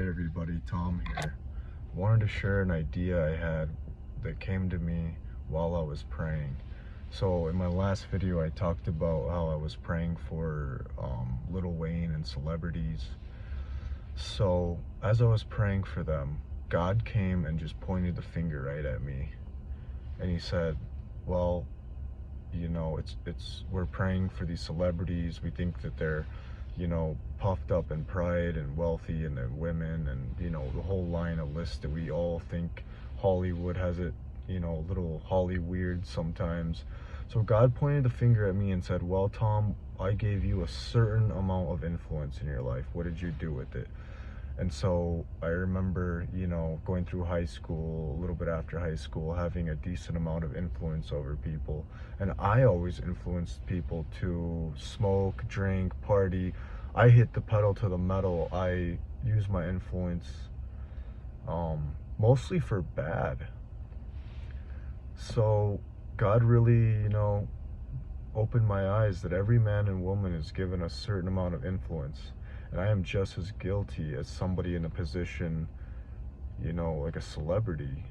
Hey everybody, Tom here. Wanted to share an idea I had that came to me while I was praying. So in my last video I talked about how I was praying for Lil Wayne and celebrities. So as I was praying for them, God came and just pointed the finger right at me. And he said, well, you know, it's we're praying for these celebrities. We think that they're, you know, puffed up in pride and wealthy, and they're women, and you know, the whole line of list that we all think Hollywood has it, you know, a little Holly weird sometimes. So God pointed the finger at me and said, well, Tom, I gave you a certain amount of influence in your life. What did you do with it? And so I remember, you know, going through high school, a little bit after high school, having a decent amount of influence over people. And I always influenced people to smoke, drink, party. I hit the pedal to the metal. I use my influence mostly for bad. So God really, you know, opened my eyes that every man and woman is given a certain amount of influence. And I am just as guilty as somebody in a position, you know, like a celebrity.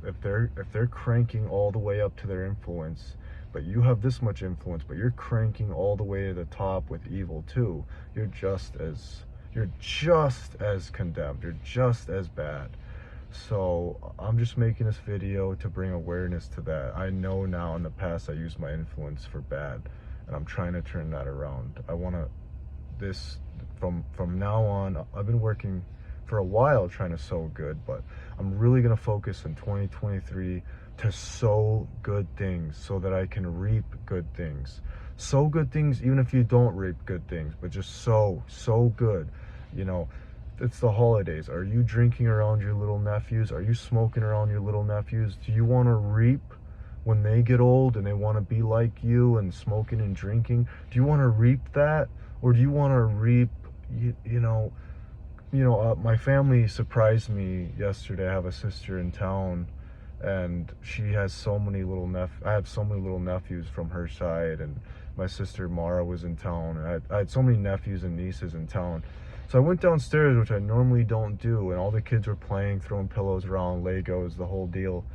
If they're cranking all the way up to their influence, but you have this much influence, but you're cranking all the way to the top with evil too, you're just as condemned. You're just as bad. So I'm just making this video to bring awareness to that. I know now in the past I used my influence for bad, and I'm trying to turn that around. I want to this from now on. I've been working for a while trying to sow good, but I'm really going to focus in 2023 to sow good things so that I can reap good things. Sow good things even if you don't reap good things, but just sow good, you know. It's the holidays. Are you drinking around your little nephews? Are you smoking around your little nephews? Do you want to reap when they get old and they want to be like you and smoking and drinking? Do you want to reap that? Or do you want to reap, my family surprised me yesterday. I have a sister in town, and she has so many I have so many little nephews from her side, and my sister Mara was in town, and I had so many nephews and nieces in town. So I went downstairs, which I normally don't do, and all the kids were playing, throwing pillows around, Legos, the whole deal.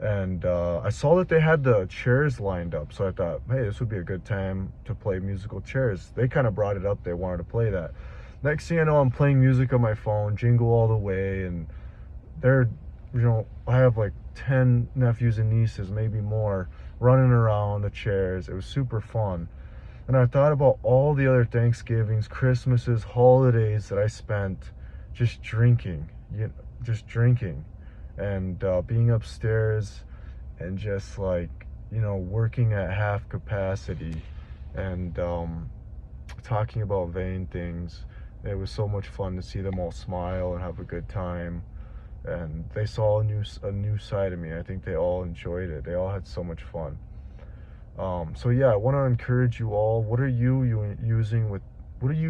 And I saw that they had the chairs lined up, so I thought, hey, this would be a good time to play musical chairs. They kind of brought it up. They wanted to play that. Next thing I know, I'm playing music on my phone, Jingle All the Way, and they're, I have like 10 nephews and nieces, maybe more, running around the chairs. It was super fun. And I thought about all the other Thanksgivings, Christmases, holidays that I spent just drinking, and being upstairs and just like, working at half capacity, and talking about vain things. It was so much fun to see them all smile and have a good time. And they saw a new side of me. I think they all enjoyed it. They all had so much fun. So yeah, I want to encourage you all. What are you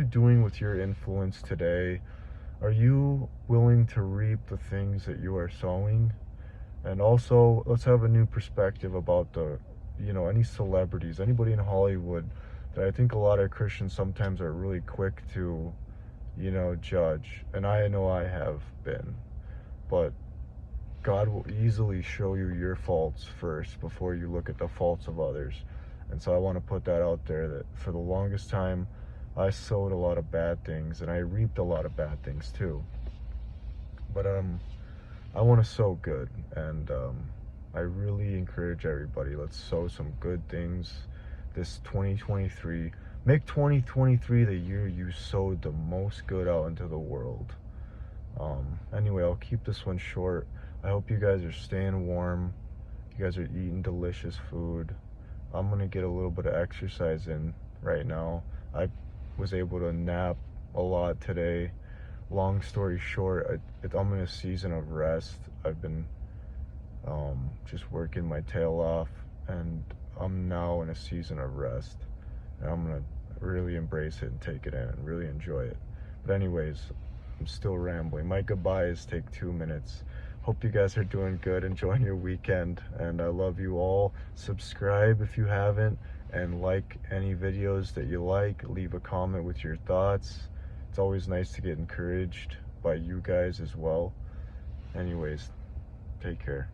doing with your influence today? Are you willing to reap the things that you are sowing? And also, let's have a new perspective about any celebrities, anybody in Hollywood that I think a lot of Christians sometimes are really quick to, judge. And I know I have been. But God will easily show you your faults first before you look at the faults of others. And so I want to put that out there, that for the longest time I sowed a lot of bad things and I reaped a lot of bad things too. But I want to sow good, and I really encourage everybody, let's sow some good things this 2023. Make 2023 the year you sowed the most good out into the world. Anyway, I'll keep this one short. I hope you guys are staying warm. You guys are eating delicious food. I'm gonna get a little bit of exercise in right now. I was able to nap a lot today. Long story short, I'm in a season of rest. I've been just working my tail off, and I'm now in a season of rest. And I'm gonna really embrace it and take it in and really enjoy it. But anyways, I'm still rambling. My goodbyes take 2 minutes. Hope you guys are doing good, enjoying your weekend, and I love you all. Subscribe if you haven't, and like any videos that you like. Leave a comment with your thoughts. It's always nice to get encouraged. by you guys as well. Anyways, take care.